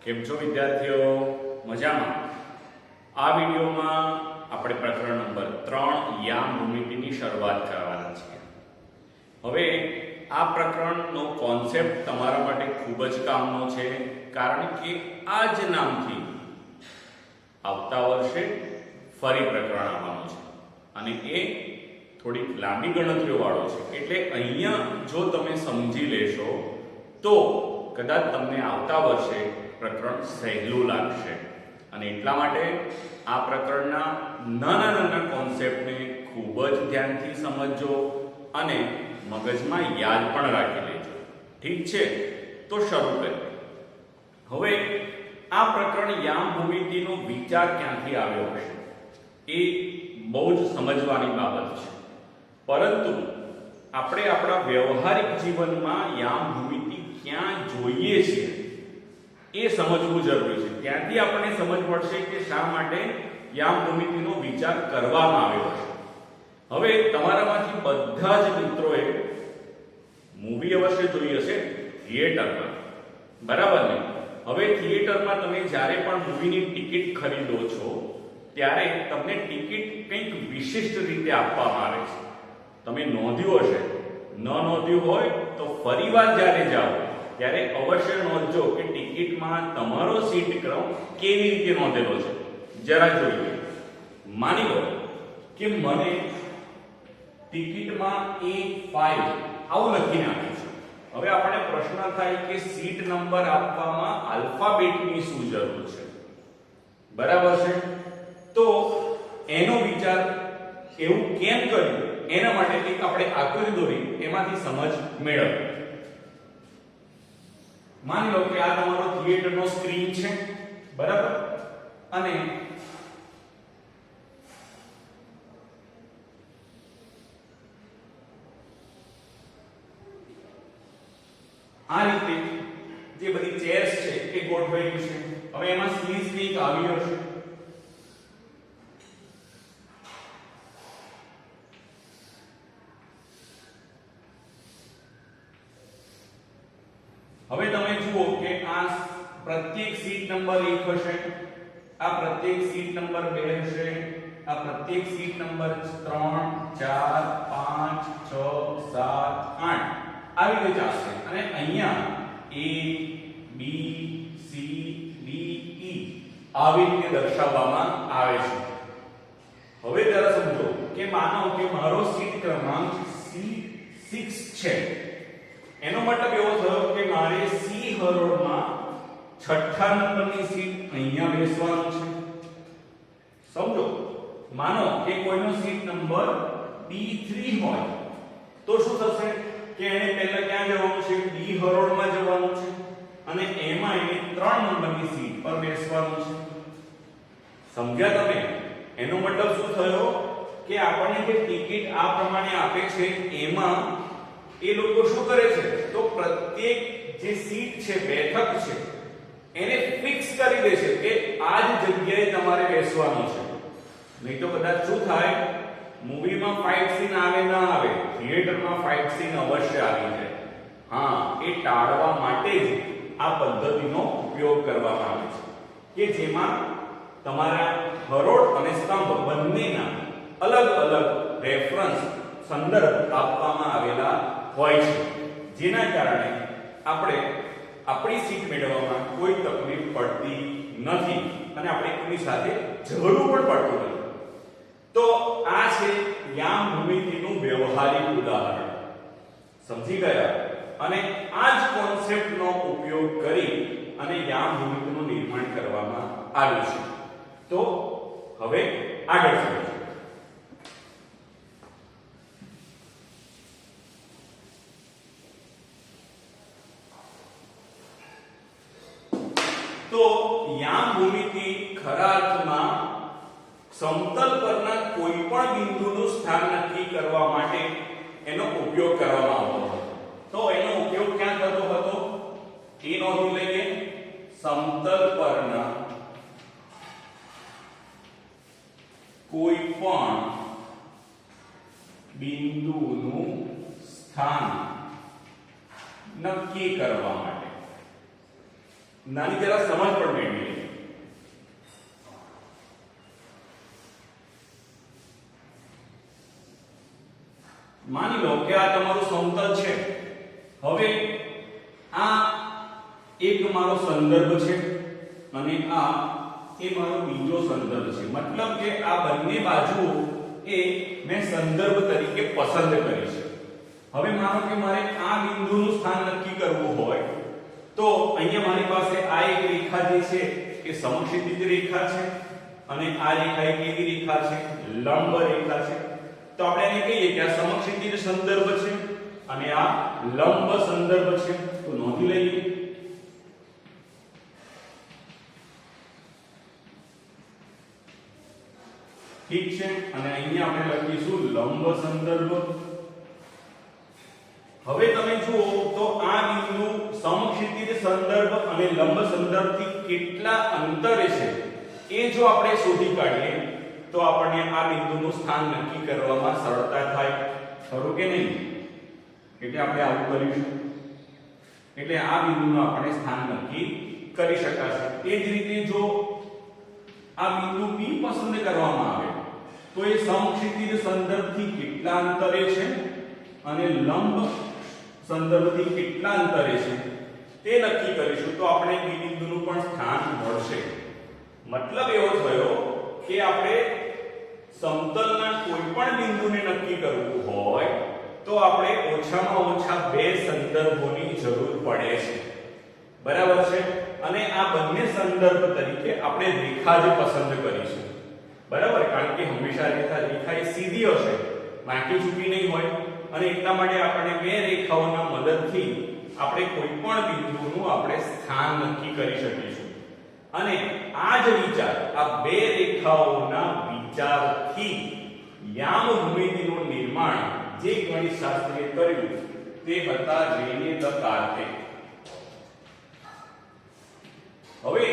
કેમ છો વિદ્યાર્થીઓ? મજામાં? આ વિડિયોમાં આપણે પ્રકરણ નંબર 3 યામ ભૂમિતિની શરૂઆત કરવાના છીએ. હવે આ પ્રકરણનો કોન્સેપ્ટ તમારા માટે ખૂબ જ કામનો છે, કારણ કે આ જ નામથી આવતા વર્ષે ફરી પ્રકરણ આવવાનું છે અને એ થોડીક લાંબી ગણતરીઓ વાળો છે. એટલે અહીંયા જો તમે સમજી લેશો તો કદાચ તમને આવતા વર્ષે પ્રકરણ સહેલું લાગશે. અને એટલા માટે આ પ્રકરણના નાના નાના કોન્સેપ્ટને ખૂબ જ ધ્યાનથી સમજજો અને મગજમાં યાદ પણ રાખી લેજો. ઠીક છે, તો શરૂ કરીએ. હવે આ પ્રકરણ યામ ભૂમિતિનો વિચાર ક્યાંથી આવ્યો હશે એ બહુ જ સમજવાની બાબત છે, પરંતુ આપણે આપણા વ્યવહારિક જીવનમાં યામ ભૂમિતિ ક્યાં જોઈએ છીએ એ સમજવું જરૂરી છે. ત્યાંથી આપણને સમજ પડશે કે શા માટે યામ ભૂમિતિનો વિચાર કરવામાં આવ્યો છે. હવે તમારામાંથી બધા જ મિત્રોએ મૂવી અવશ્ય જોઈ હશે થિયેટરમાં, બરાબર ને? હવે થિયેટરમાં તમે જ્યારે પણ મૂવીની ટિકિટ ખરીદો છો ત્યારે તમને ટિકિટ કંઈક વિશિષ્ટ રીતે આપવામાં આવે છે. તમે નોંધ્યું હશે, ન નોંધ્યું હોય તો ફરીવાર જ્યારે જાઓ ત્યારે અવશ્ય નોંધજો કે ટિકિટમાં તમારો સીટ ક્રમ કેવી રીતે નોંધેલો છે. જરા જોઈએ. માની લો કે મને ટિકિટમાં A5 આવું લખીને આપ્યું છે. હવે આપણે પ્રશ્ન થાય કે સીટ નંબર આપવામાં આલ્ફાબેટની શું જરૂર છે? બરાબર છે? તો એનો વિચાર એવું કેમ કર્યું એના માટે એક આપણે આકૃતિ દોરી એમાંથી સમજ મેળવીએ. માની લો કે આ તમારો થિયેટરનો સ્ક્રીન છે, બરાબર? અને આ રીતે જે બધી ચેર્સ છે એ ગોઠવાયેલી છે. હવે એમાં સીરીઝ કંઈક આવી હશે. હવે તમે જુઓ કે આ પ્રત્યેક સીટ નંબર 1 હશે, આ પ્રત્યેક સીટ નંબર 2 હશે, આ પ્રત્યેક સીટ નંબર 3 4 5 6 7 8 આવી રીતે ચાલશે. અને અહીંયા A B C D E આવી રીતે દર્શાવવામાં આવે છે. હવે જરા સમજો કે માનો કે મારો સીટ ક્રમાંક C6 છે. એનો મતલબ એવો થયો કે મારે C હરોળમાં છઠ્ઠા નંબરની સીટ અહીંયા બેસવાનું છે. સમજો, માનો કે કોઈનો સીટ નંબર D3 હોય તો શું થશે કે એને પહેલા ક્યાં જવાનું છે? D હરોળમાં જવાનું છે અને એમાં એને 3 નંબરની સીટ પર બેસવાનું છે. સમજ્યા તમે? એનો મતલબ શું થયો કે આપણને જે ટિકિટ આ પ્રમાણે આપે છે એમાં એ લોકો શું કરે છે તો પ્રત્યેક જે સીટ છે, બેઠક છે, એને ફિક્સ કરી દે છે કે આ જ જગ્યાએ તમારે બેસવાનું છે. નહીં તો કદાચ શું થાય, મૂવીમાં ફાઇટ સીન આવે ના આવે, થિયેટરમાં ફાઇટ સીન અવશ્ય આવી જાય. હા, એ ટાળવા માટે જ આ પદ્ધતિનો ઉપયોગ કરવામાં આવે છે કે જેમાં તમારા હરોળ અને સ્તંભ બંનેના અલગ અલગ રેફરન્સ સંદર્ભ આપવામાં આવેલા હોય છે, જેના કારણે આપણે આપણી સીટ મેળવવામાં કોઈ તકલીફ પડતી નથી અને આપણે કોઈની સાથે ઝઘડવું પણ પડતું નથી. તો આ છે યામ ભૂમિતિનું વ્યવહારિક ઉદાહરણ. સમજી ગયા? અને આ જ કોન્સેપ્ટનો ઉપયોગ કરી અને યામ ભૂમિતિનું નિર્માણ કરવામાં આવ્યું છે. તો હવે આગળ સમજીએ. તો યામ ભૂમિતિ ખરા અર્થમાં સમતલ પરના કોઈ પણ બિંદુનું સ્થાન નક્કી કરવા માટે એનો ઉપયોગ કરવામાં આવતો હતો. તો એનો ઉપયોગ ક્યાં થતો હતો એ નોંધી લઈએ. સમતલ પરના કોઈ પણ બિંદુનું સ્થાન નક્કી કરવા માટે નાની જરા સમજ પણ મેળવીએ. માની લો કે આ તમારું સમતલ છે. હવે આ એક મારો સંદર્ભ છે અને આ એ મારો બીજો સંદર્ભ છે. મતલબ કે આ બંને બાજુઓ એ મેં સંદર્ભ તરીકે પસંદ કરી છે. હવે માનો કે મારે આ બિંદુનું સ્થાન નક્કી કરવું હોય તો અહીંયા મારી પાસે આ એક રેખા જે છે એ સમક્ષિતિજ રેખા છે અને આ રેખા એક કેવી રેખા છે? લંબ રેખા છે. તો આપણે એને કહીએ કે આ સમક્ષિતિજ સંદર્ભ છે અને આ લંબ સંદર્ભ છે. તો નોંધી લઈએ. ઠીક છે. અને અહીંયા આપણે લખીશું લંબ સંદર્ભ. હવે તમે જુઓ તો આ બિંદુ સમક્ષિતિજ સંદર્ભ અને લંબ સંદર્ભથી કેટલા અંતરે છે એ જો આપણે શોધી કાઢીએ તો આપણને આ બિંદુનું સ્થાન નક્કી કરવામાં સરળતા થાય. ખરું કે નહીં? એટલે આપણે આવું કરીશું એટલે આ બિંદુનું આપણે સ્થાન નક્કી કરી શકાશે. એ જ રીતે જો આ બિંદુ P પસંદ કરવામાં આવે તો એ સમક્ષિતિજ સંદર્ભથી કેટલા અંતરે છે અને લંબ સંદર્ભથી કેટલા અંતરે છે તે નક્કી કરીશું તો આપણે P બિંદુનું પણ સ્થાન મળશે. મતલબ એવો થયો કે આપણે સમતલના કોઈ પણ બિંદુને નક્કી કરવું હોય તો આપણે ઓછામાં ઓછા બે સંદર્ભોની જરૂર પડે છે. બરાબર છે? અને આ બંને સંદર્ભ તરીકે આપણે રેખા જ પસંદ કરીશું. બરાબર? કારણ કે હંમેશા રેખા એ સીધી હશે, વાંકી ચૂકી નહીં હોય અને એટલા માટે આપણે બે રેખાઓના મદદથી આપણે કોઈ પણ બિંદુનું આપણે સ્થાન નક્કી કરી શકીશું. અને આ જ વિચાર, આ બે રેખાઓના વિચારથી યામ ભૂમિતિનું નિર્માણ જે ગણિતશાસ્ત્રીએ કર્યું તે હતા રેને દકાર્તે. હવે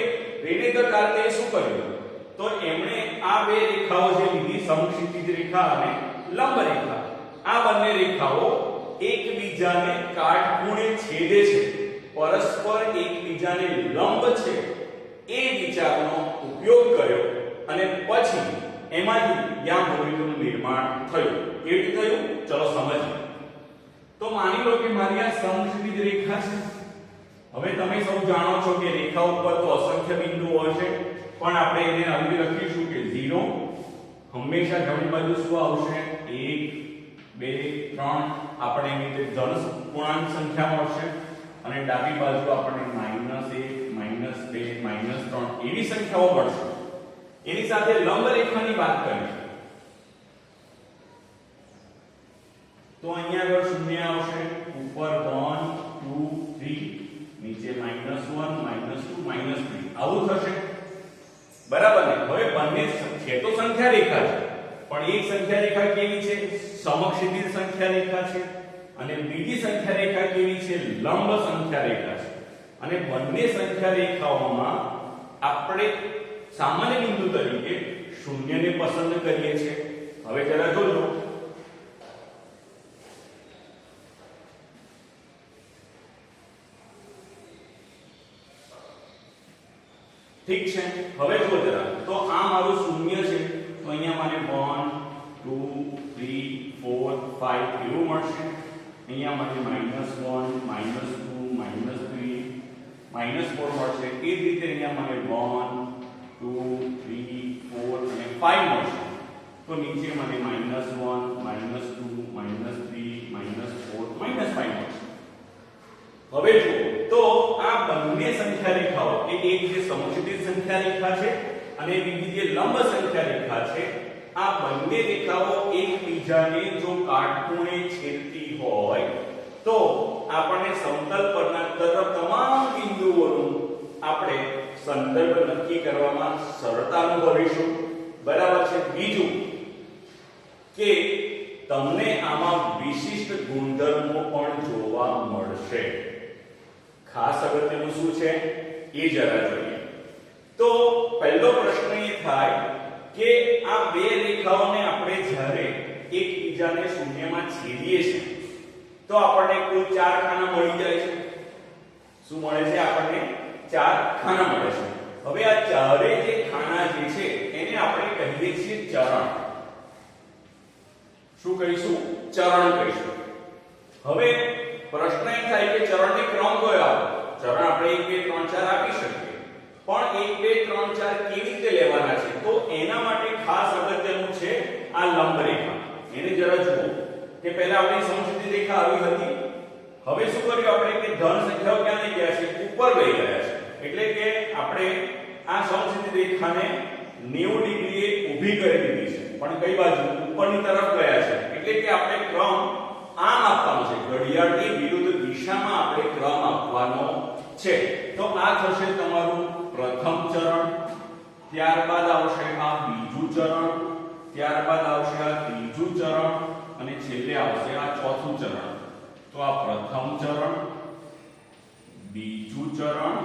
રેને દકાર્તે શું કર્યું? તો એમણે આ બે રેખાઓ જે લીધી, સમક્ષિતિજ રેખા અને લંબ રેખા, આ બંને રેખાઓ એકબીજાને કાટખૂણે છેદે છે, પરસ્પર એકબીજાને લંબ છે, એ વિચારનો ઉપયોગ કર્યો અને પછી એમાંથી યામ ભૂમિતિનું નિર્માણ થયું. કેવી રીતે થયું? ચલો સમજીએ. તો માની લો કે મારી આ સમક્ષિતિજ રેખા છે. હવે તમે સૌ જાણો છો કે રેખા ઉપર તો અસંખ્ય બિંદુઓ હશે, પણ આપણે એને આવી લખીશું કે 0 હંમેશા જમણી બાજુ શું આવશે? 1 2 3 આપણે એની રીતે ધન પૂર્ણાંક સંખ્યા મળશે અને ડાબી બાજુ આપણને -1 -2 -3 એવી સંખ્યાઓ મળશે. એની સાથે લંબ રેખાની વાત કરીએ તો અહીંયા આગળ 0 આવશે, ઉપર 1 2 3, નીચે -1 -2 -3 આવું થશે. બરાબર ને? હવે બંને છે તો સંખ્યા રેખા છે, પણ એક સંખ્યા રેખા કેવી છે? સમક્ષિતિજ સંખ્યા રેખા છે અને બીજી સંખ્યા રેખા કેવી છે? લંબ સંખ્યા રેખા છે. અને બંને સંખ્યા રેખાઓમાં આપણે સામાન્ય બિંદુ તરીકે 0 ને પસંદ કરીએ છીએ. હવે જરા જોજો. ઠીક છે. હવે જો જરા, તો આ મારું 0 છે તો અહીંયા મને 1 2 3 4 5 એવું મળશે. અહીંયા મને -1 -2 -3 -4 મળશે. એ જ રીતે અહીંયા મને 1 2 3 4 અને 5 મળશે. તો નીચે મને -1 -2 -3 -4 -5 મળશે. હવે જુઓ તો આ બંને સંખ્યા રેખાઓ, એક જે સમક્ષિતિજ સંખ્યા રેખા છે અને બીજી જે લંબ સંખ્યા રેખા છે, આ બંને રેખાઓ એકબીજાને જો કાટખૂણે છેદતી હોય તો આપણને સમતલ પરના તમામ બિંદુઓનું આપણે સંદર્ભ નક્કી કરવામાં સરળતા અનુભવીશું. બરાબર છે? બીજું કે તમને આમાં વિશિષ્ટ ગુણધર્મો પણ જોવા મળશે. ખાસ અગત્યનું શું છે એ જરા જોઈએ. તો પહેલો પ્રશ્ન એ થાય કે આ બે રેખાઓને આપણે જ્યારે એકબીજાને શૂન્યમાં છેદીએ છીએ તો આપણને કુલ 4 ખાના મળી જાય છે. શું મળે છે આપણને? ચાર ખાના મળે છે. હવે આ ચારે જે ખાના જે છે એને આપણે કહીએ છીએ ચરણ. શું કહીશું? ચરણ કહીશું. હવે પ્રશ્ન એ થાય કે ચરણની ક્રમ કયો આપો? ચરણ આપણે 1 2 3 4 આપી શકીએ, પણ 1 2 3 4 કેવી રીતે લેવાના છે? તો એના માટે ખાસ અગત્યનું છે આ લંબ રેખા. એને જરા જુઓ કે પહેલા આપણી સમક્ષિતિ રેખા આવી હતી. હવે શું કર્યું આપણે કે ધન સંખ્યાઓ ક્યાં લઈ ગયા છે? ઉપર લઈ ગયા છે. એટલે કે આપણે આ સમક્ષિતિ રેખાને 90 ડિગ્રીએ ઊભી કરી દીધી છે, પણ કઈ બાજુ? ઉપરની તરફ ગયા છે. એટલે કે આપણે ક્રમ આમ આપવાનો છે, ઘડિયાળની વિરુદ્ધ દિશામાં આપણે ક્રમ આપવાનો છે. તો આ થશે તમારું પ્રથમ ચરણ, ત્યારબાદ આવશે આ બીજું ચરણ, ત્યારબાદ આવશે આ ત્રીજું ચરણ અને છેલ્લે આવશે આ ચોથું ચરણ. તો આ પ્રથમ ચરણ, બીજું ચરણ,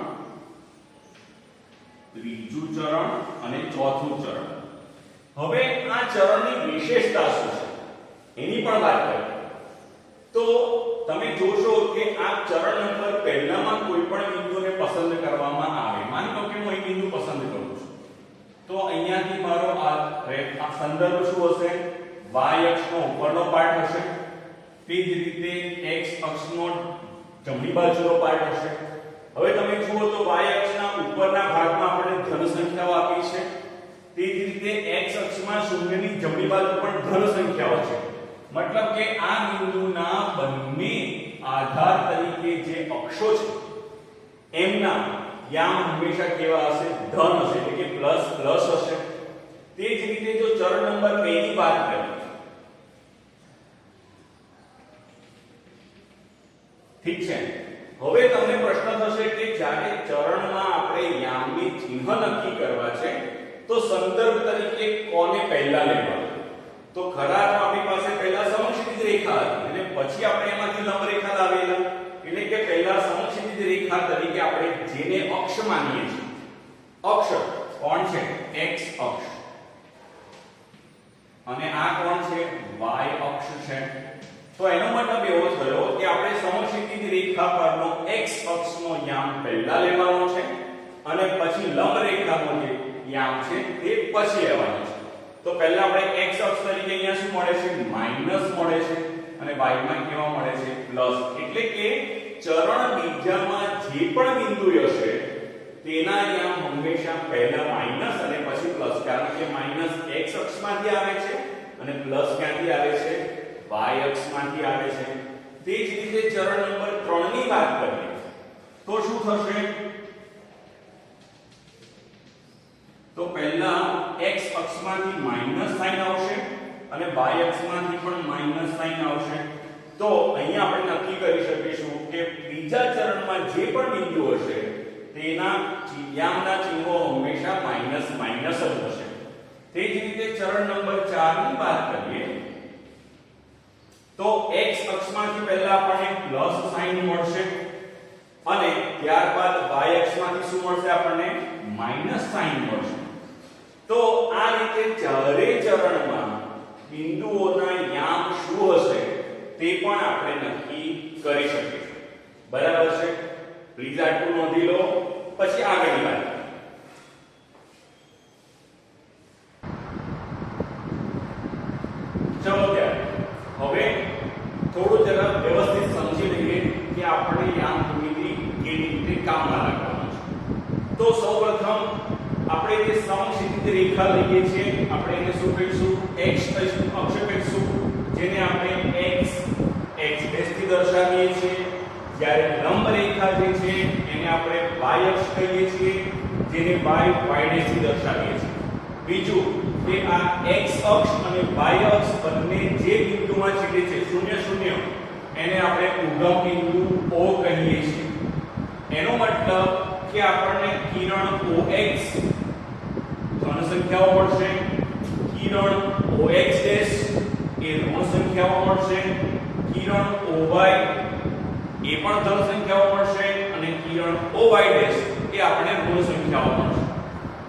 ત્રીજું ચરણ અને ચોથું ચરણ. હવે આ ચરણની વિશેષતા શું છે એની પણ વાત કરીએ. તો તમે જોશો કે આ ચરણ નંબર પહેલામાં કોઈ પણ બિંદુને પસંદ કરવામાં આવે. માની લો કે હું એક બિંદુ પસંદ કરું છું, તો અહીંયાથી મારો આ સંદર્ભ શું હશે? y અક્ષનો ઉપરનો પાર્ટ હશે. તે જ રીતે x અક્ષનો જમણી બાજુનો પાર્ટ હશે. હવે તમે જુઓ તો y અક્ષના ઉપરના ભાગમાં આપણે ધન સંખ્યાઓ આપી છે. તે જ રીતે x અક્ષમાં શૂન્યની જમણી બાજુ પણ ધન સંખ્યાઓ છે. મતલબ કે આ બિંદુના બંને આધાર તરીકે જે અક્ષો છે એમના યામ હંમેશા કેવા હશે? ધન હશે, એટલે કે પ્લસ પ્લસ હશે. તે જ રીતે જો ચરણ નંબર 2 ની વાત કરીએ, ઠીક છે. હવે તમને પ્રશ્ન થશે કે જ્યારે ચરણમાં આપણે યામની ચિહ્ન નક્કી કરવા છે તો સંદર્ભ તરીકે કોને પહેલા લેવા? તો ખરા આપણી પાસે પહેલા સમક્ષિતિજ રેખા હતી અને પછી આપણે એમાંથી લંબ રેખા લાવેલા. એટલે કે પહેલા સમક્ષિતિજ રેખા તરીકે આપણે જેને અક્ષ માનીએ છીએ, અક્ષ કોણ છે? x અક્ષ, અને આ કોણ છે? y અક્ષ છે. તો એનો મતલબ એવો થયો કે આપણે સમક્ષિતિજ રેખા પરનો x અક્ષનો યામ પહેલા લેવાનો છે અને પછી લંબ રેખાનો જે યામ છે તે પછી લેવાનો છે. તો પહેલા આપણે x અક્ષ તરીકે અહીંયા શું મળે છે? માઈનસ મળે છે અને y માં કેવા મળે છે? પ્લસ. એટલે કે ચરણ બીજામાં જે પણ બિંદુ હશે તેના યામ હંમેશા પહેલા માઈનસ અને પછી પ્લસ, કારણ કે માઈનસ x અક્ષમાંથી આવે છે અને પ્લસ ક્યાંથી આવે છે? y અક્ષમાંથી આવે છે. તે જ રીતે ચરણ નંબર 3 ની વાત કરીએ તો શું થશે? તો પહેલા x અક્ષમાંથી માઈનસ સાઈન આવશે અને y અક્ષમાંથી પણ માઈનસ સાઈન આવશે. તો અહીંયા આપણે નક્કી કરી શકીશું કે બીજા ચરણમાં જે પણ બિંદુ હશે તેના યામના ચિહ્નો હંમેશા માઈનસ માઈનસ જ હશે. તે જ રીતે ચરણ નંબર 4 ની વાત કરીએ તો x અક્ષમાંથી પહેલા આપણને પ્લસ સાઈન મળશે અને ત્યારબાદ y અક્ષમાંથી શું મળશે? આપણને માઈનસ સાઈન મળશે. તો આ રીતે ચારે ચરણમાં બિંદુઓના યામ શું હશે તે પણ આપણે નક્કી કરી શકીએ. બરાબર છે? પ્લીઝ આટલું નોંધી લો, પછી આગળની વાત. ચલો ત્યારે હવે થોડું જરા વ્યવસ્થિત સમજી લઈએ કે આપણે યામ ભૂમિતિ કેવી રીતે કામમાં લાગવાનું છે. તો સૌપ્રથમ આપણે જે સમક્ષિતિજ રેખા લઈએ છીએ આપણે એને શું કહીશું? x અક્ષ કહીશું, જેને આપણે x થી દર્શાવીએ છીએ. જ્યારે લંબ રેખા જે છે એને આપણે y અક્ષ કહીએ છીએ, જેને y થી દર્શાવીએ છીએ. બીજું કે આ x અક્ષ અને y અક્ષ બંને જે બિંદુમાં છેદે છે 0 0 એને આપણે ઉગમ બિંદુ O કહીએ છીએ. એનો મતલબ કે આપણને કિરણ OX ધન સંખ્યાઓ મળશે, કિરણ OX ડેશ એ ઋણ સંખ્યાઓ મળશે, કિરણ OY એ પણ ધન સંખ્યાઓ મળશે અને કિરણ OY ડેશ એ આપણે ઋણ સંખ્યાઓ મળશે.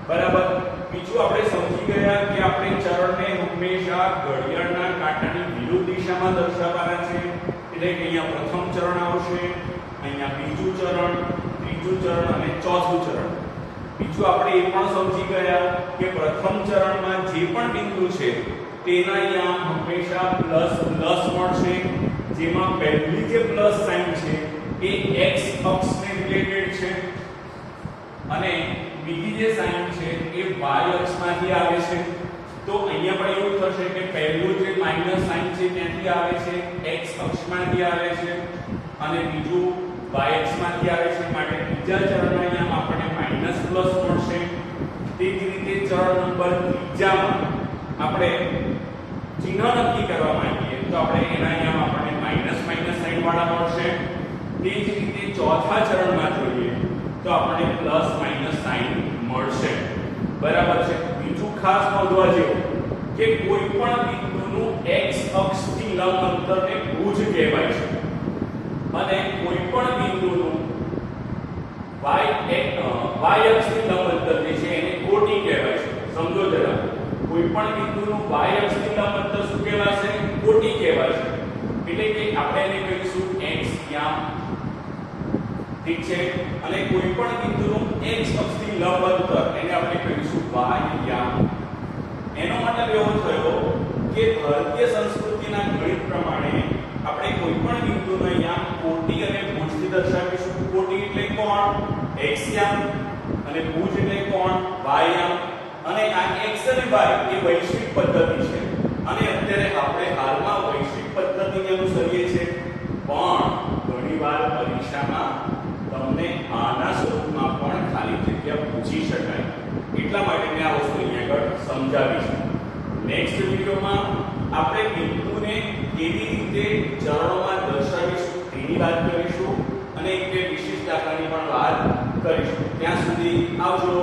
બરાબર? બીજું આપણે સમજી ગયા કે આપણે ચરણને હંમેશા ઘડિયાળના કાંટાની વિરુદ્ધ દિશામાં દર્શાવવાના છે. એટલે કે અહીંયા પ્રથમ ચરણ આવશે, અહીંયા બીજું ચરણ, ત્રીજું ચરણ અને ચોથું ચરણ. બીજું આપણે એ પણ સમજી ગયા કે પ્રથમ ચરણમાં જે પણ બિંદુ છે તેના યામ હંમેશા પ્લસ પ્લસ મળશે, જેમાં પહેલી જે પ્લસ સાઇન છે એ x અક્ષને રિલેટેડ છે અને બીજી જે સાઇન છે એ y અક્ષમાંથી આવે છે. તો અહીંયા પણ એવું થશે કે પહેલું જે માઈનસ સાઇન છે ત્યાંથી આવે છે, x અક્ષમાંથી આવે છે અને બીજું y અક્ષમાંથી આવે છે, માટે બીજા ચરણના યામ આપણને માઈનસ પ્લસ મળશે. તે જ રીતે ચરણ નંબર ત્રીજામાં આપણે ચિહ્ન નક્કી કરવા માંગીએ તો આપણે એના યામ આપણને માઈનસ માઈનસ સાઇન વાળા મળશે. તે જ રીતે ચોથા ચરણમાં જોઈએ તો આપણને પ્લસ માઈનસ સાઇન મળશે. બરાબર છે. બીજું ખાસ નોંધવા જેવું કે કોઈ પણ બિંદુનું x અક્ષથી લંબ અંતરને ભુજ કહેવાય છે અને કોઈ પણ બિંદુનું y અક્ષથી લંબ અંતર જે છે એને કોટી કહેવાય છે. સમજો જરા, કોઈ પણ બિંદુનું y અક્ષથી લંબ અંતર શું કહેવાશે? કોટી કહેવાશે. એટલે કે આપણે એને કહીશું x યામ. ઠીક છે. અને કોઈ પણ બિંદુનું x અક્ષથી લંબ અંતર એને આપણે કહીશું y યામ. એનો મતલબ એવો થયો કે ભારતીય સંસ્કૃતિના ગણિત પ્રમાણે આપણે કોઈ પણ બિંદુનો યામ કોટી અને ભુજથી દર્શાવીશું. કોટી એટલે કોણ? x યામ અને ભુજ એટલે કોણ? y યામ. અને આ x અને y એ વૈશ્વિક પદ્ધતિ છે અને અત્યારે આપણે હાલમાં વૈશ્વિક પદ્ધતિને અનુસરીએ છીએ, પણ ઘણીવાર પરીક્ષામાં તમને આના સ્વરૂપમાં પણ ખાલી જગ્યા પૂછી શકાય. એટલા માટે મેં આ વસ્તુ અહીંયા આગળ સમજાવી છે. નેક્સ્ટ વિડિયોમાં આપણે બિંદુને કેવી રીતે ચરણોમાં દર્શાવીશું તેની વાત કરીશું અને એક બે વિશિષ્ટ દાખલાની પણ વાત કરીશું. ત્યાં સુધી આવજો.